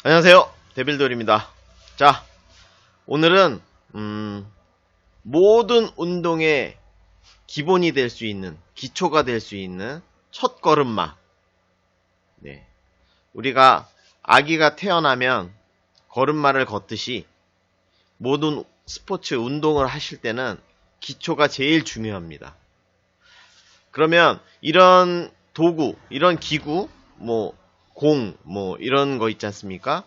안녕하세요, 데빌돌입니다. 자, 오늘은 모든 운동의 기본이 될 수 있는, 기초가 될 수 있는 첫 걸음마. 네, 우리가 아기가 태어나면 걸음마를 걷듯이 모든 스포츠 운동을 하실 때는 기초가 제일 중요합니다. 그러면 이런 도구, 이런 기구, 공, 이런 거 있지 않습니까?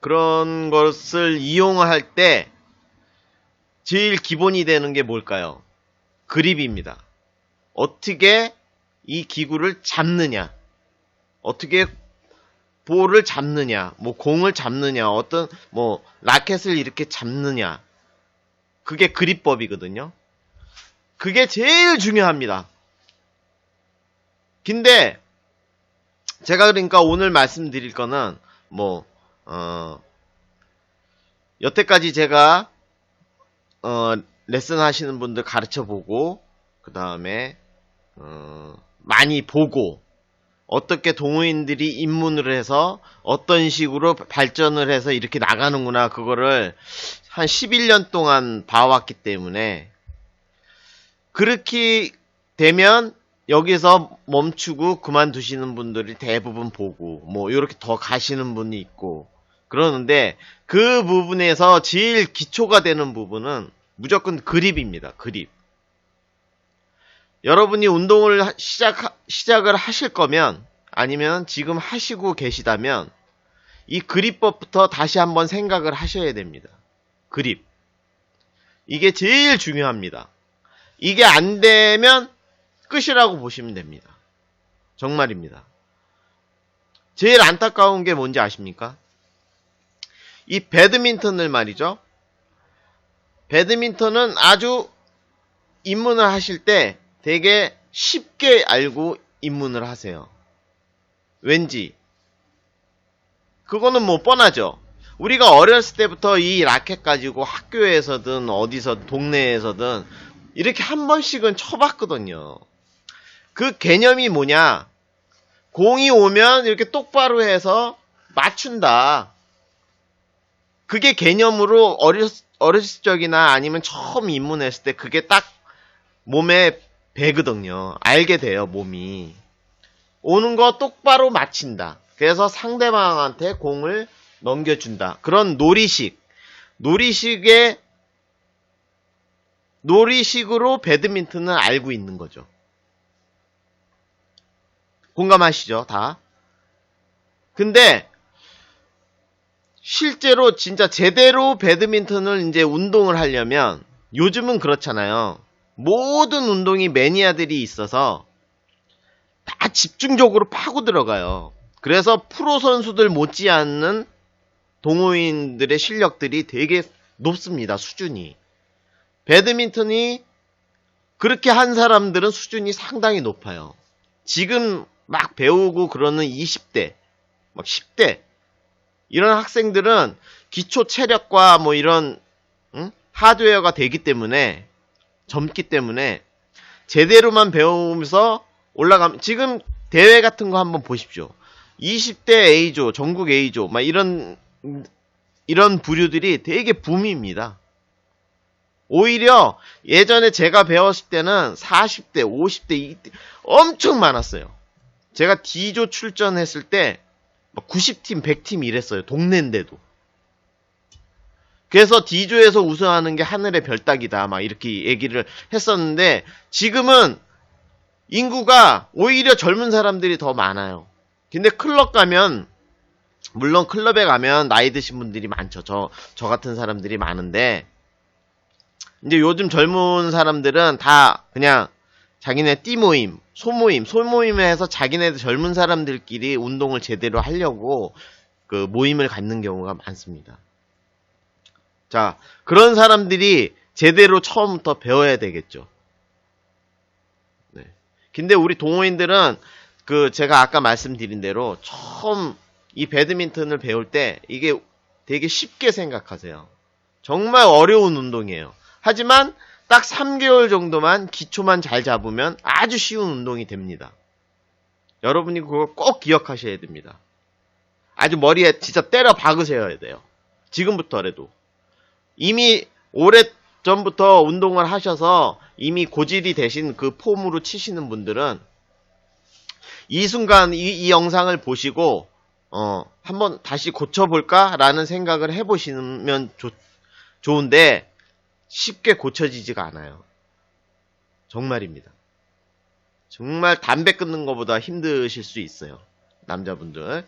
그런 것을 이용할 때 제일 기본이 되는 게 뭘까요? 그립입니다. 어떻게 이 기구를 잡느냐, 어떻게 볼을 잡느냐, 공을 잡느냐, 라켓을 이렇게 잡느냐, 그게 그립법이거든요. 그게 제일 중요합니다. 근데 제가 그러니까 오늘 말씀드릴 거는 여태까지 제가 레슨 하시는 분들 가르쳐 보고, 그 다음에 많이 보고, 어떻게 동호인들이 입문을 해서 어떤 식으로 발전을 해서 이렇게 나가는구나, 그거를 한 11년 동안 봐왔기 때문에, 그렇게 되면 여기서 멈추고 그만두시는 분들이 대부분 보고, 이렇게 더 가시는 분이 있고, 그러는데, 그 부분에서 제일 기초가 되는 부분은 무조건 그립입니다. 그립. 여러분이 운동을 시작을 하실 거면, 아니면 지금 하시고 계시다면, 이 그립법부터 다시 한번 생각을 하셔야 됩니다. 그립. 이게 제일 중요합니다. 이게 안 되면 끝이라고 보시면 됩니다. 정말입니다. 제일 안타까운 게 뭔지 아십니까? 이 배드민턴을 말이죠. 배드민턴은 아주 입문을 하실 때 되게 쉽게 알고 입문을 하세요. 왠지 그거는 뻔하죠. 우리가 어렸을 때부터 이 라켓 가지고 학교에서든 어디서 동네에서든 이렇게 한 번씩은 쳐봤거든요. 그 개념이 뭐냐? 공이 오면 이렇게 똑바로 해서 맞춘다. 그게 개념으로 어렸을 적이나 아니면 처음 입문했을 때 그게 딱 몸에 배거든요. 알게 돼요, 몸이. 오는 거 똑바로 맞힌다. 그래서 상대방한테 공을 넘겨준다. 그런 놀이식으로 배드민턴을 알고 있는 거죠. 공감하시죠, 다? 근데 실제로 진짜 제대로 배드민턴을 이제 운동을 하려면, 요즘은 그렇잖아요. 모든 운동이 매니아들이 있어서 다 집중적으로 파고 들어가요. 그래서 프로 선수들 못지않는 동호인들의 실력들이 되게 높습니다, 수준이. 배드민턴이 그렇게 한 사람들은 수준이 상당히 높아요. 지금 막 배우고 그러는 20대, 막 10대, 이런 학생들은 기초 체력과 이런 하드웨어가 되기 때문에, 젊기 때문에 제대로만 배우면서 올라가면, 지금 대회 같은 거 한번 보십시오. 20대 A조, 전국 A조, 이런 부류들이 되게 붐입니다. 오히려 예전에 제가 배웠을 때는 40대, 50대 엄청 많았어요. 제가 D조 출전했을 때 90팀, 100팀 이랬어요. 동네인데도. 그래서 D조에서 우승하는 게 하늘의 별따기다, 이렇게 얘기를 했었는데, 지금은 인구가 오히려 젊은 사람들이 더 많아요. 근데 클럽 가면, 물론 클럽에 가면 나이 드신 분들이 많죠. 저 같은 사람들이 많은데, 이제 요즘 젊은 사람들은 다 그냥 자기네 띠모임, 소모임을 해서 자기네들 젊은 사람들끼리 운동을 제대로 하려고 그 모임을 갖는 경우가 많습니다. 자, 그런 사람들이 제대로 처음부터 배워야 되겠죠. 네. 근데 우리 동호인들은 제가 아까 말씀드린 대로 처음 이 배드민턴을 배울 때 이게 되게 쉽게 생각하세요. 정말 어려운 운동이에요. 하지만 딱 3개월 정도만 기초만 잘 잡으면 아주 쉬운 운동이 됩니다. 여러분이 그걸 꼭 기억하셔야 됩니다. 아주 머리에 진짜 때려 박으셔야 돼요. 지금부터라도. 이미 오래전부터 운동을 하셔서 이미 고질이 되신 그 폼으로 치시는 분들은 이 순간 이 영상을 보시고 한번 다시 고쳐볼까? 라는 생각을 해보시면 좋은데 쉽게 고쳐지지가 않아요. 정말입니다. 정말 담배 끊는 것보다 힘드실 수 있어요. 남자분들.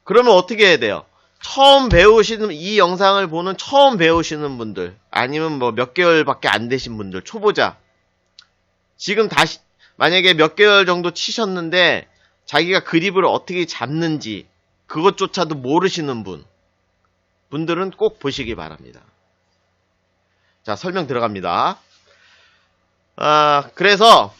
그러면 어떻게 해야 돼요? 처음 배우시는, 이 영상을 보는 처음 배우시는 분들, 아니면 뭐 몇 개월밖에 안 되신 분들, 초보자. 지금 다시, 만약에 몇 개월 정도 치셨는데, 자기가 그립을 어떻게 잡는지, 그것조차도 모르시는 분들은 꼭 보시기 바랍니다. 자, 설명 들어갑니다. 그래서,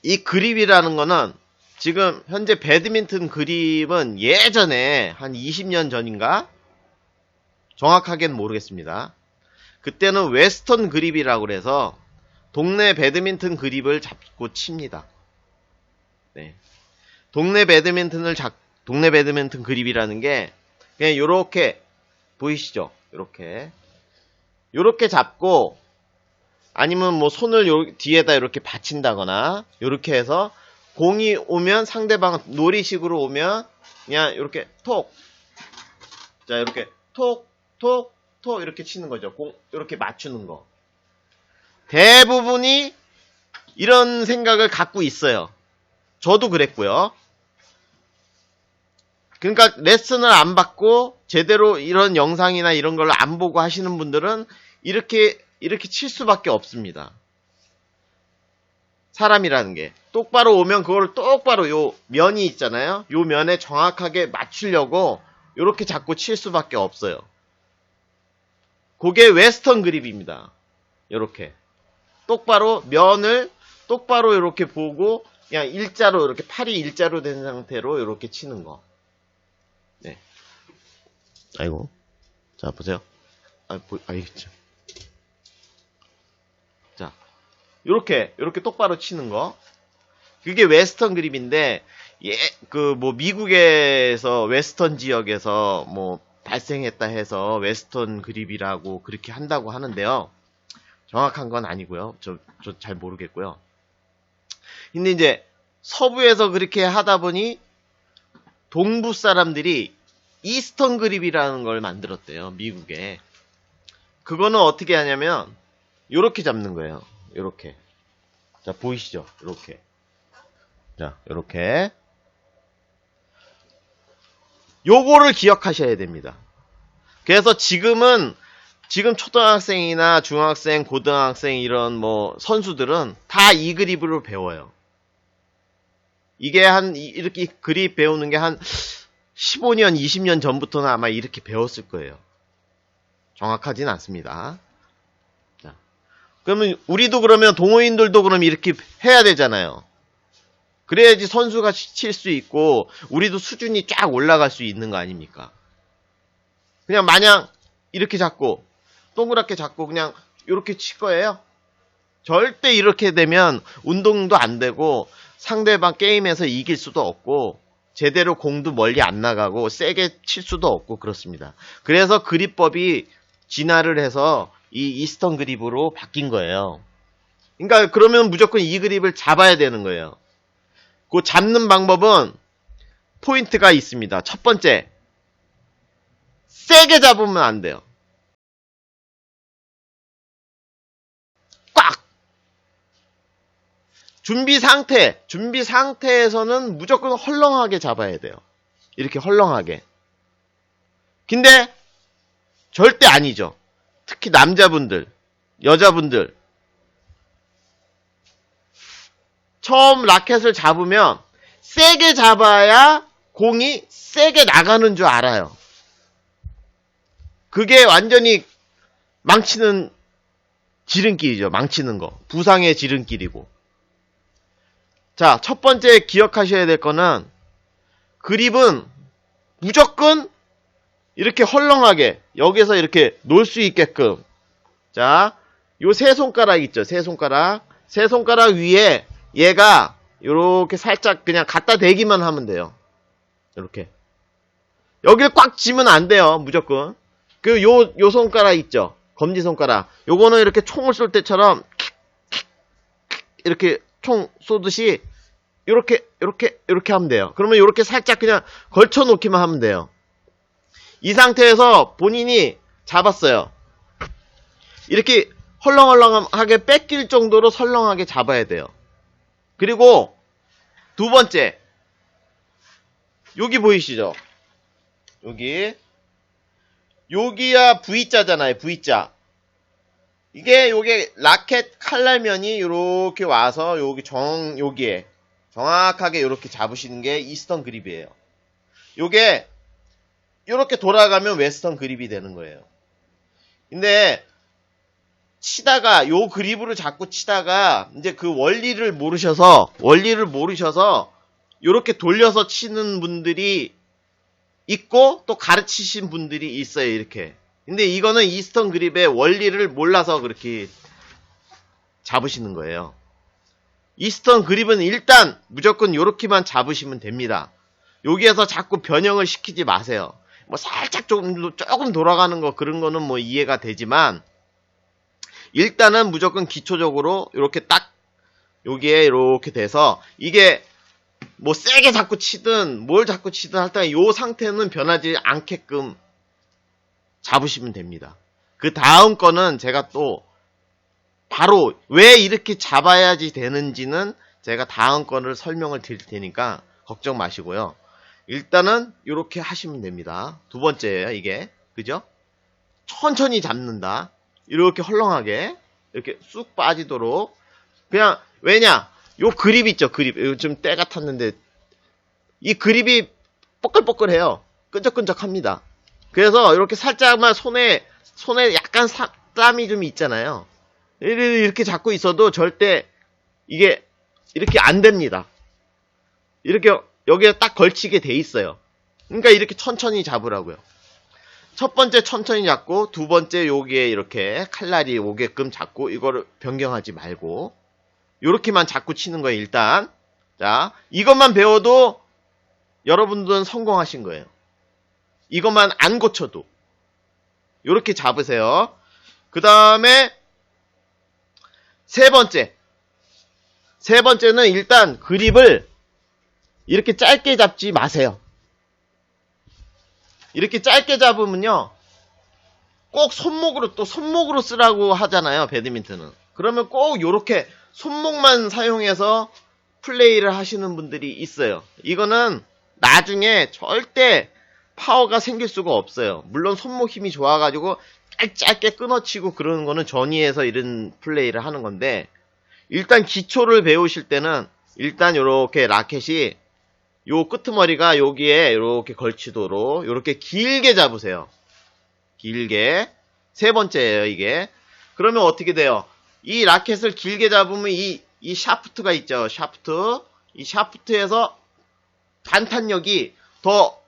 이 그립이라는 거는, 지금 현재 배드민턴 그립은 예전에 한 20년 전인가? 정확하게는 모르겠습니다. 그때는 웨스턴 그립이라고 그래서 동네 배드민턴 그립을 잡고 칩니다. 네. 동네 배드민턴 그립이라는 게 그냥 요렇게 보이시죠? 요렇게 잡고 아니면 뭐 손을 뒤에다 이렇게 받친다거나 요렇게 해서 공이 오면 상대방 놀이식으로 오면 그냥 이렇게 톡, 자 이렇게 톡 이렇게 치는 거죠. 공 이렇게 맞추는 거. 대부분이 이런 생각을 갖고 있어요. 저도 그랬고요. 그러니까 레슨을 안 받고 제대로 이런 영상이나 이런 걸 안 보고 하시는 분들은 이렇게 칠 수밖에 없습니다. 사람이라는 게 똑바로 오면 그걸 똑바로 요 면이 있잖아요. 요 면에 정확하게 맞추려고 요렇게 자꾸 칠 수밖에 없어요. 그게 웨스턴 그립입니다. 요렇게 똑바로 면을 똑바로 요렇게 보고 그냥 일자로 이렇게 팔이 일자로 된 상태로 요렇게 치는 거. 네. 아이고. 자, 보세요. 아이고. 자. 요렇게 똑바로 치는 거. 그게 웨스턴 그립인데, 미국에서 웨스턴 지역에서 발생했다 해서 웨스턴 그립이라고 그렇게 한다고 하는데요. 정확한 건 아니고요. 저 잘 모르겠고요. 근데 이제 서부에서 그렇게 하다 보니 동부 사람들이 이스턴 그립이라는 걸 만들었대요. 미국에. 그거는 어떻게 하냐면 요렇게 잡는 거예요. 요렇게. 자, 보이시죠? 요렇게. 자, 요렇게. 요거를 기억하셔야 됩니다. 그래서 지금 초등학생이나 중학생, 고등학생 이런 선수들은 다 이 그립으로 배워요. 이게 이렇게 그립 배우는 게 한 15년, 20년 전부터는 아마 이렇게 배웠을 거예요. 정확하진 않습니다. 자, 그러면 그러면 동호인들도 그럼 이렇게 해야 되잖아요. 그래야지 선수가 칠 수 있고 우리도 수준이 쫙 올라갈 수 있는 거 아닙니까? 그냥 마냥 이렇게 잡고 동그랗게 잡고 그냥 이렇게 칠 거예요. 절대 이렇게 되면 운동도 안 되고 상대방 게임에서 이길 수도 없고 제대로 공도 멀리 안 나가고 세게 칠 수도 없고 그렇습니다. 그래서 그립법이 진화를 해서 이 이스턴 그립으로 바뀐 거예요. 그러니까 그러면 무조건 이 그립을 잡아야 되는 거예요. 그 잡는 방법은 포인트가 있습니다. 첫 번째, 세게 잡으면 안 돼요. 꽉! 준비 상태에서는 무조건 헐렁하게 잡아야 돼요. 이렇게 헐렁하게. 근데 절대 아니죠. 특히 남자분들, 여자분들. 처음 라켓을 잡으면 세게 잡아야 공이 세게 나가는 줄 알아요. 그게 완전히 망치는 지름길이죠. 망치는 거. 부상의 지름길이고. 자, 첫 번째 기억하셔야 될 거는 그립은 무조건 이렇게 헐렁하게 여기서 이렇게 놓을 수 있게끔. 자, 요 세 손가락 있죠. 세 손가락 위에 얘가 요렇게 살짝 그냥 갖다 대기만 하면 돼요. 이렇게 여길 꽉 쥐면 안 돼요. 무조건. 요 손가락 있죠? 검지손가락. 요거는 이렇게 총을 쏠 때처럼 이렇게 총 쏘듯이 요렇게 하면 돼요. 그러면 요렇게 살짝 그냥 걸쳐 놓기만 하면 돼요. 이 상태에서 본인이 잡았어요. 이렇게 헐렁헐렁하게 뺏길 정도로 설렁하게 잡아야 돼요. 그리고 두 번째, 여기 보이시죠? 여기야 V자잖아요. V자. 요게 라켓 칼날면이 요렇게 와서 여기에 정확하게 요렇게 잡으시는 게 이스턴 그립이에요. 요게 요렇게 돌아가면 웨스턴 그립이 되는 거예요. 근데 치다가 요 그립으로 자꾸 치다가 이제 그 원리를 모르셔서 요렇게 돌려서 치는 분들이 있고 또 가르치신 분들이 있어요. 이렇게. 근데 이거는 이스턴 그립의 원리를 몰라서 그렇게 잡으시는 거예요. 이스턴 그립은 일단 무조건 요렇게만 잡으시면 됩니다. 여기에서 자꾸 변형을 시키지 마세요. 뭐 살짝 조금 돌아가는 거 그런 거는 뭐 이해가 되지만 일단은 무조건 기초적으로 이렇게 딱 여기에 이렇게 돼서 이게 뭐 세게 자꾸 치든 뭘 자꾸 치든 할 때 요 상태는 변하지 않게끔 잡으시면 됩니다. 그 다음 거는 제가 또 바로 왜 이렇게 잡아야지 되는지는 제가 다음 거를 설명을 드릴 테니까 걱정 마시고요. 일단은 이렇게 하시면 됩니다. 두 번째예요, 이게. 그죠? 천천히 잡는다. 이렇게 헐렁하게 이렇게 쑥 빠지도록. 그냥 왜냐? 요 그립 있죠, 그립. 요즘 때가 탔는데 이 그립이 뻐글뻐글해요. 끈적끈적합니다. 그래서 이렇게 살짝만 손에 약간 땀이 좀 있잖아요. 이렇게 잡고 있어도 절대 이게 이렇게 안 됩니다. 이렇게 여기에 딱 걸치게 돼 있어요. 그러니까 이렇게 천천히 잡으라고요. 첫 번째 천천히 잡고 두 번째 여기에 이렇게 칼날이 오게끔 잡고 이거를 변경하지 말고 요렇게만 잡고 치는 거예요. 일단 자 이것만 배워도 여러분들은 성공하신 거예요. 이것만 안 고쳐도 요렇게 잡으세요. 그 다음에 세 번째는 일단 그립을 이렇게 짧게 잡지 마세요. 이렇게 짧게 잡으면요 꼭 손목으로 쓰라고 하잖아요. 배드민턴은. 그러면 꼭 요렇게 손목만 사용해서 플레이를 하시는 분들이 있어요. 이거는 나중에 절대 파워가 생길 수가 없어요. 물론 손목 힘이 좋아가지고 짧게 끊어치고 그러는 거는 전위에서 이런 플레이를 하는 건데 일단 기초를 배우실 때는 일단 요렇게 라켓이 요 끄트머리가 여기에 이렇게 걸치도록 이렇게 길게 잡으세요. 길게. 세 번째예요, 이게. 그러면 어떻게 돼요? 이 라켓을 길게 잡으면 이 샤프트가 있죠. 샤프트. 이 샤프트에서 반탄력이 더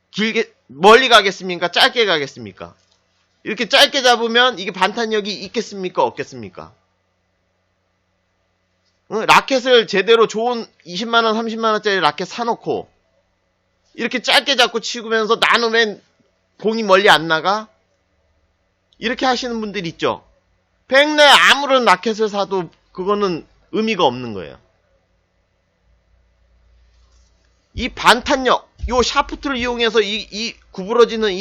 길게 멀리 가겠습니까? 짧게 가겠습니까? 이렇게 짧게 잡으면 이게 반탄력이 있겠습니까? 없겠습니까? 라켓을 제대로 좋은 20만원, 30만원짜리 라켓 사놓고 이렇게 짧게 잡고 치면서 나는 왜 공이 멀리 안 나가? 이렇게 하시는 분들 있죠. 백내 아무런 라켓을 사도 그거는 의미가 없는 거예요. 이 반탄력, 요 샤프트를 이용해서 이 구부러지는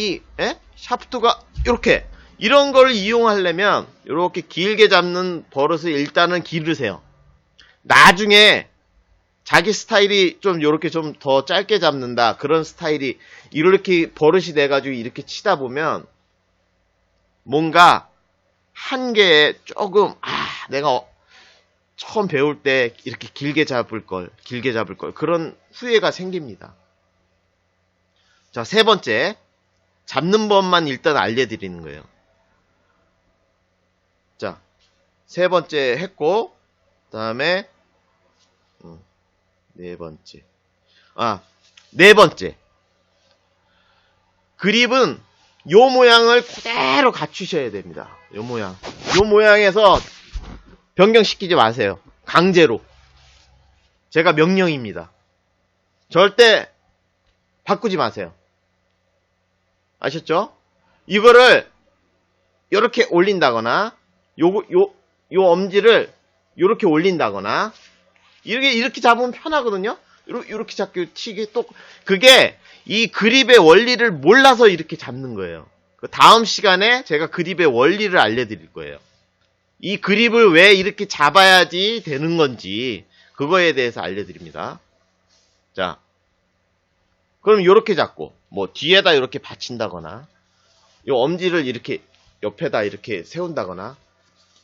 샤프트가 이런 걸 이용하려면 이렇게 길게 잡는 버릇을 일단은 기르세요. 나중에 자기 스타일이 좀 요렇게 좀 더 짧게 잡는다. 그런 스타일이 이렇게 버릇이 돼가지고 이렇게 치다 보면 뭔가 한계에 조금 내가 처음 배울 때 이렇게 길게 잡을 걸 그런 후회가 생깁니다. 자, 세 번째 잡는 법만 일단 알려드리는 거예요. 자, 세 번째 했고 그 다음에 네 번째 그립은 요 모양을 그대로 갖추셔야 됩니다. 요 모양에서 변경시키지 마세요. 강제로. 제가 명령입니다. 절대 바꾸지 마세요. 아셨죠? 이거를 이렇게 올린다거나 요 엄지를 이렇게 올린다거나 이렇게 잡으면 편하거든요. 이렇게 잡기 치기 또 그게 이 그립의 원리를 몰라서 이렇게 잡는 거예요. 다음 시간에 제가 그립의 원리를 알려드릴 거예요. 이 그립을 왜 이렇게 잡아야지 되는 건지 그거에 대해서 알려드립니다. 자, 그럼 이렇게 잡고 뭐 뒤에다 이렇게 받친다거나 이 엄지를 이렇게 옆에다 이렇게 세운다거나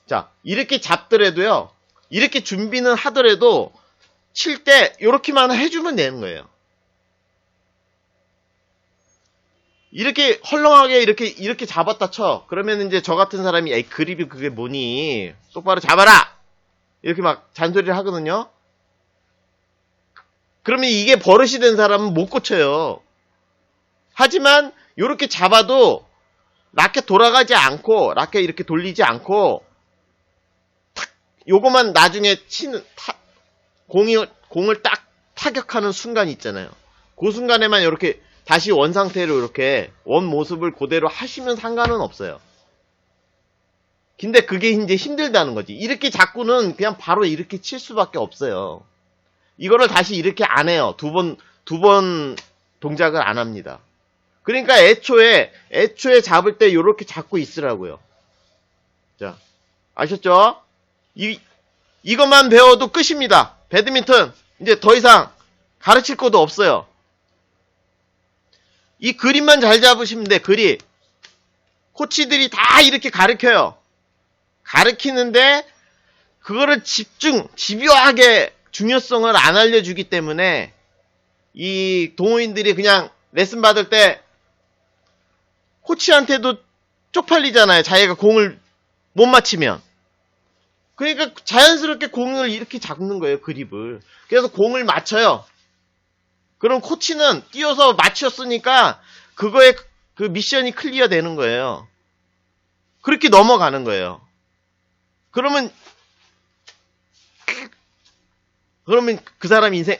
자 이렇게 잡더라도요. 이렇게 준비는 하더라도 칠 때 이렇게만 해주면 되는 거예요. 이렇게 헐렁하게 이렇게 잡았다 쳐. 그러면 이제 저 같은 사람이 에이 그립이 그게 뭐니? 똑바로 잡아라. 이렇게 막 잔소리를 하거든요. 그러면 이게 버릇이 된 사람은 못 고쳐요. 하지만 이렇게 잡아도 라켓 돌아가지 않고 라켓 이렇게 돌리지 않고 탁 요거만 나중에 치는 공을 딱 타격하는 순간 있잖아요. 그 순간에만 이렇게 다시 원 상태로 이렇게 원 모습을 그대로 하시면 상관은 없어요. 근데 그게 이제 힘들다는 거지. 이렇게 잡고는 그냥 바로 이렇게 칠 수밖에 없어요. 이거를 다시 이렇게 안 해요. 두 번 동작을 안 합니다. 그러니까 애초에 잡을 때 이렇게 잡고 있으라고요. 자, 아셨죠? 이것만 배워도 끝입니다. 배드민턴 이제 더 이상 가르칠 것도 없어요. 이 그립만 잘 잡으시면 돼. 그립. 코치들이 다 이렇게 가르쳐요. 가르치는데 그거를 집요하게 중요성을 안 알려주기 때문에 이 동호인들이 그냥 레슨 받을 때 코치한테도 쪽팔리잖아요. 자기가 공을 못 맞히면. 그러니까 자연스럽게 공을 이렇게 잡는 거예요. 그립을. 그래서 공을 맞춰요. 그럼 코치는 뛰어서 맞췄으니까 그거에 그 미션이 클리어 되는 거예요. 그렇게 넘어가는 거예요. 그러면 그 사람 인생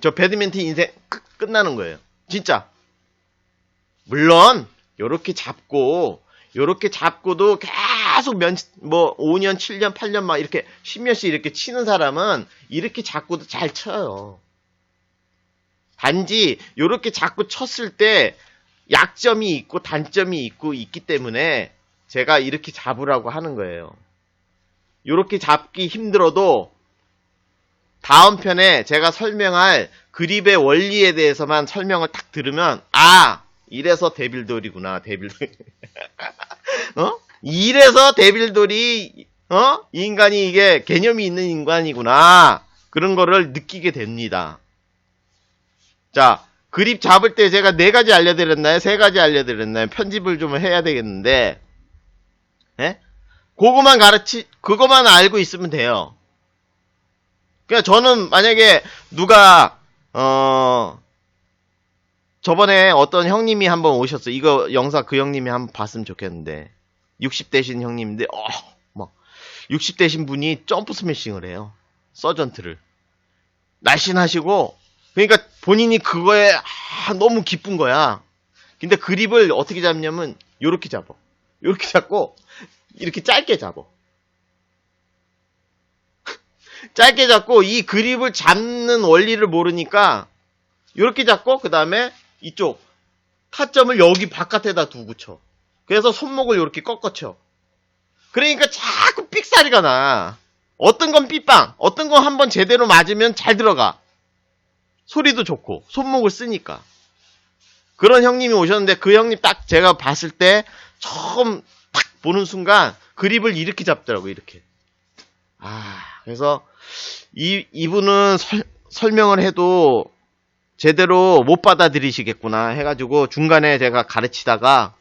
저 배드민턴 인생 끝나는 거예요. 진짜. 물론 요렇게 잡고도 계속 5년, 7년, 8년 막 이렇게 10년씩 이렇게 치는 사람은 이렇게 잡고도 잘 쳐요. 단지 요렇게 잡고 쳤을 때 약점이 있고 단점이 있기 때문에 제가 이렇게 잡으라고 하는 거예요. 요렇게 잡기 힘들어도 다음 편에 제가 설명할 그립의 원리에 대해서만 설명을 딱 들으면 이래서 데빌돌이구나. 데빌돌. 이래서 데빌돌이 이 인간이 이게 개념이 있는 인간이구나. 그런 거를 느끼게 됩니다. 자, 그립 잡을 때 제가 4가지 알려드렸나요? 3가지 알려드렸나요? 편집을 좀 해야 되겠는데, 예? 그거만 알고 있으면 돼요. 그러니까 저는 만약에 누가, 저번에 어떤 형님이 한번 오셨어요. 이거 영상 그 형님이 한번 봤으면 좋겠는데, 60대신 형님인데, 60대신 분이 점프 스매싱을 해요. 서전트를. 날씬하시고, 그러니까 본인이 그거에 너무 기쁜 거야. 근데 그립을 어떻게 잡냐면 요렇게 잡아. 요렇게 잡고 이렇게 짧게 잡아. 짧게 잡고 이 그립을 잡는 원리를 모르니까 요렇게 잡고 그 다음에 이쪽 타점을 여기 바깥에다 두고 쳐. 그래서 손목을 요렇게 꺾어쳐. 그러니까 자꾸 삑사리가 나. 어떤 건 삐빵, 어떤 건 한번 제대로 맞으면 잘 들어가. 소리도 좋고 손목을 쓰니까. 그런 형님이 오셨는데 그 형님 딱 제가 봤을 때 처음 딱 보는 순간 그립을 이렇게 잡더라고. 이렇게. 그래서 이분은 설명을 해도 제대로 못 받아들이시겠구나 해가지고 중간에 제가 가르치다가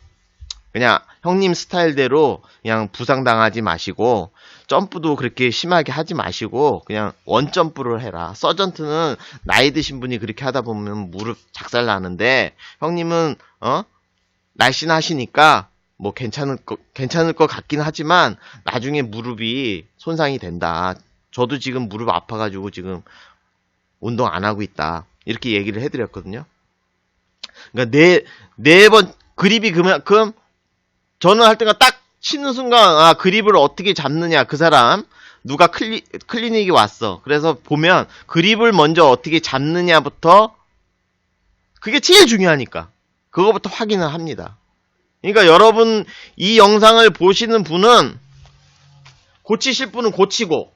그냥 형님 스타일대로 그냥 부상당하지 마시고 점프도 그렇게 심하게 하지 마시고 그냥 원점프를 해라. 서전트는 나이 드신 분이 그렇게 하다 보면 무릎 작살 나는데 형님은 날씬하시니까 뭐 괜찮을 것 같긴 하지만 나중에 무릎이 손상이 된다. 저도 지금 무릎 아파가지고 지금 운동 안 하고 있다. 이렇게 얘기를 해드렸거든요. 그러니까 네 번 그립이 그만큼 저는 할 때가 딱 치는 순간 아 그립을 어떻게 잡느냐 그 사람 누가 클리닉이 왔어. 그래서 보면 그립을 먼저 어떻게 잡느냐부터 그게 제일 중요하니까 그거부터 확인을 합니다. 그러니까 여러분 이 영상을 보시는 분은 고치실 분은 고치고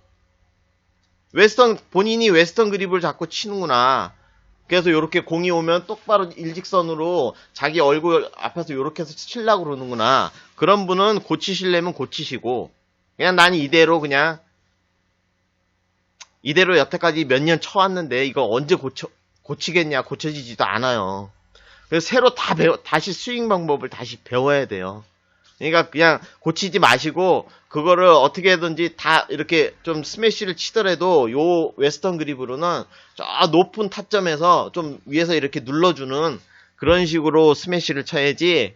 본인이 웨스턴 그립을 잡고 치는구나. 그래서 요렇게 공이 오면 똑바로 일직선으로 자기 얼굴 앞에서 요렇게 해서 치려고 그러는구나. 그런 분은 고치시려면 고치시고 그냥 난 이대로 여태까지 몇 년 쳐왔는데 이거 언제 고치겠냐. 고쳐지지도 않아요. 그래서 새로 다시 스윙 방법을 다시 배워야 돼요. 그러니까 그냥 고치지 마시고 그거를 어떻게든지 다 이렇게 좀 스매시를 치더라도 요 웨스턴 그립으로는 저 높은 타점에서 좀 위에서 이렇게 눌러주는 그런 식으로 스매시를 쳐야지.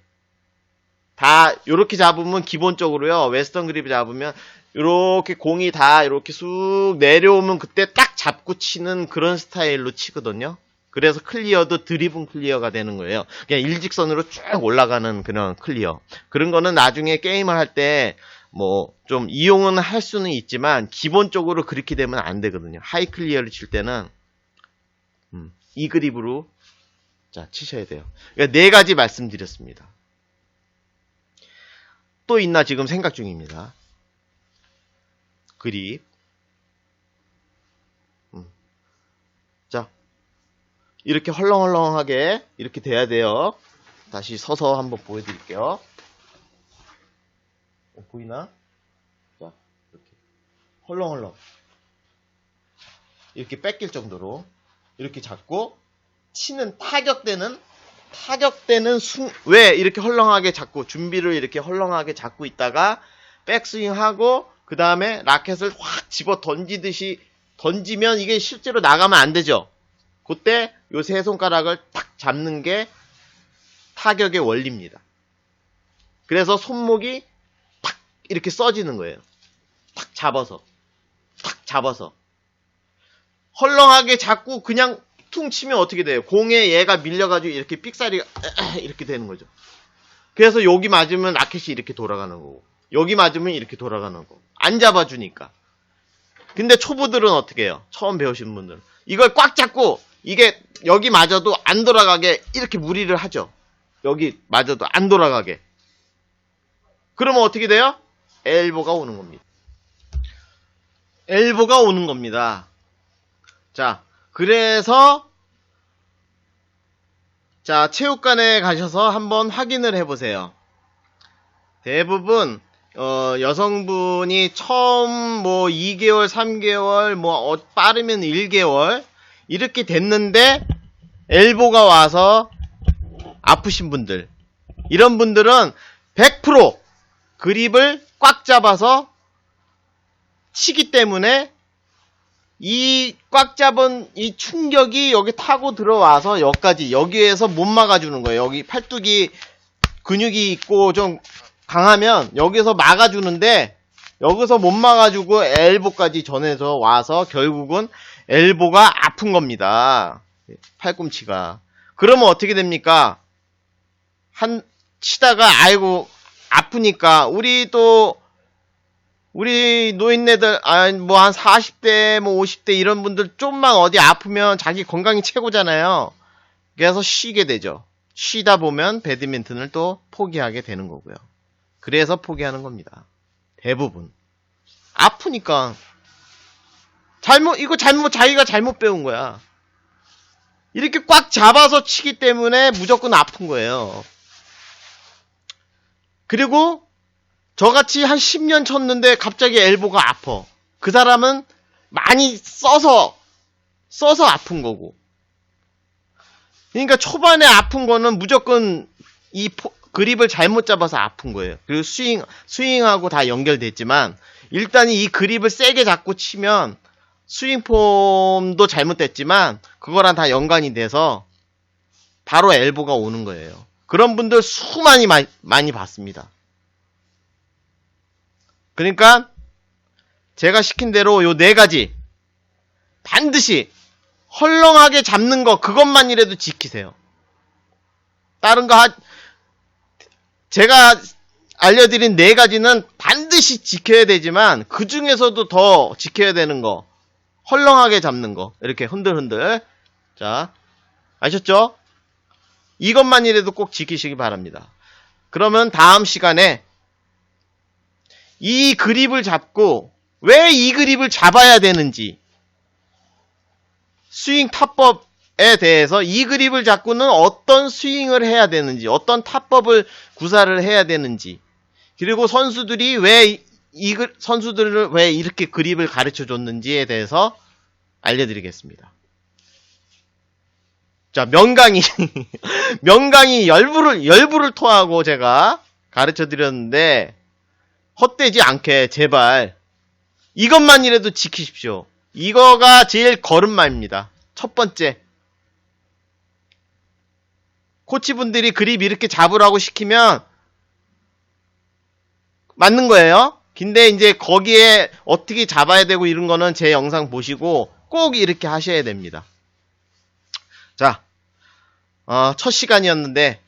다 요렇게 잡으면 기본적으로요. 웨스턴 그립 잡으면 요렇게 공이 다 이렇게 쑥 내려오면 그때 딱 잡고 치는 그런 스타일로 치거든요. 그래서 클리어도 드리븐 클리어가 되는 거예요. 그냥 일직선으로 쭉 올라가는 그런 클리어. 그런 거는 나중에 게임을 할 때 뭐 좀 이용은 할 수는 있지만 기본적으로 그렇게 되면 안 되거든요. 하이 클리어를 칠 때는 이 그립으로 자 치셔야 돼요. 그러니까 네 가지 말씀드렸습니다. 또 있나 지금 생각 중입니다. 그립. 자. 이렇게 헐렁헐렁하게 이렇게 돼야 돼요. 다시 서서 한번 보여드릴게요. 보이나? 자, 이렇게 헐렁헐렁 이렇게 뺏길 정도로 이렇게 잡고 치는 타격되는 왜 이렇게 헐렁하게 잡고 준비를 이렇게 헐렁하게 잡고 있다가 백스윙하고 그 다음에 라켓을 확 집어 던지면 이게 실제로 나가면 안 되죠. 그때 요 세 손가락을 탁 잡는 게 타격의 원리입니다. 그래서 손목이 탁 이렇게 써지는 거예요. 탁 잡아서 헐렁하게 잡고 그냥 퉁 치면 어떻게 돼요? 공에 얘가 밀려가지고 이렇게 삑사리가 이렇게 되는 거죠. 그래서 여기 맞으면 라켓이 이렇게 돌아가는 거고 여기 맞으면 이렇게 돌아가는 거고 안 잡아주니까. 근데 초보들은 어떻게 해요? 처음 배우시는 분들은 이걸 꽉 잡고 이게 여기 맞아도 안 돌아가게 이렇게 무리를 하죠. 여기 맞아도 안 돌아가게. 그러면 어떻게 돼요? 엘보가 오는 겁니다. 엘보가 오는 겁니다. 자, 그래서 자, 체육관에 가셔서 한번 확인을 해보세요. 대부분 여성분이 처음 뭐 2개월, 3개월, 뭐 빠르면 1개월 이렇게 됐는데 엘보가 와서 아프신 분들, 이런 분들은 100% 그립을 꽉 잡아서 치기 때문에 이 꽉 잡은 이 충격이 여기 타고 들어와서 여기에서 못 막아주는 거예요. 여기 팔뚝이 근육이 있고 좀 강하면 여기서 막아주는데 여기서 못 막아주고 엘보까지 전해서 와서 결국은 엘보가 아픈 겁니다. 팔꿈치가. 그러면 어떻게 됩니까? 치다가 아이고 아프니까 우리 노인네들 뭐 한 40대 뭐 50대 이런 분들 좀만 어디 아프면 자기 건강이 최고잖아요. 그래서 쉬게 되죠. 쉬다 보면 배드민턴을 또 포기하게 되는 거고요. 그래서 포기하는 겁니다. 대부분 아프니까 자기가 잘못 배운 거야. 이렇게 꽉 잡아서 치기 때문에 무조건 아픈 거예요. 그리고 저같이 한 10년 쳤는데 갑자기 엘보가 아파. 그 사람은 많이 써서 아픈 거고. 그러니까 초반에 아픈 거는 무조건 이 그립을 잘못 잡아서 아픈 거예요. 그리고 스윙하고 다 연결됐지만 일단 이 그립을 세게 잡고 치면 스윙폼도 잘못됐지만 그거랑 다 연관이 돼서 바로 엘보가 오는 거예요. 그런 분들 많이 봤습니다. 그러니까 제가 시킨 대로 요 4가지 반드시 헐렁하게 잡는 거 그것만이라도 지키세요. 다른 거 제가 알려드린 4가지는 반드시 지켜야 되지만 그 중에서도 더 지켜야 되는 거, 헐렁하게 잡는 거, 이렇게 흔들흔들. 자, 아셨죠? 이것만이라도 꼭 지키시기 바랍니다. 그러면 다음 시간에 이 그립을 잡고 왜 이 그립을 잡아야 되는지, 스윙 타법에 대해서 이 그립을 잡고는 어떤 스윙을 해야 되는지, 어떤 타법을 구사를 해야 되는지, 그리고 선수들이 선수들을 왜 이렇게 그립을 가르쳐 줬는지에 대해서 알려드리겠습니다. 자, 명강의 열부를 토하고 제가 가르쳐 드렸는데, 헛되지 않게 제발 이것만이라도 지키십시오. 이거가 제일 걸음마입니다. 첫 번째. 코치분들이 그립 이렇게 잡으라고 시키면 맞는 거예요. 근데 이제 거기에 어떻게 잡아야 되고 이런 거는 제 영상 보시고 꼭 이렇게 하셔야 됩니다. 자, 첫 시간이었는데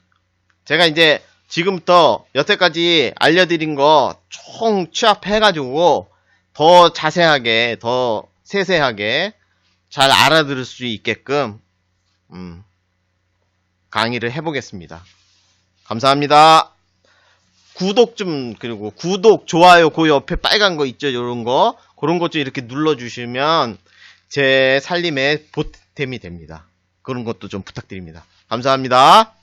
제가 이제 지금부터 여태까지 알려드린 거 총 취합해가지고 더 자세하게, 더 세세하게 잘 알아들을 수 있게끔 강의를 해보겠습니다. 감사합니다. 그리고 구독, 좋아요, 그 옆에 빨간 거 있죠? 요런 거. 그런 것 좀 이렇게 눌러주시면 제 살림에 보탬이 됩니다. 그런 것도 좀 부탁드립니다. 감사합니다.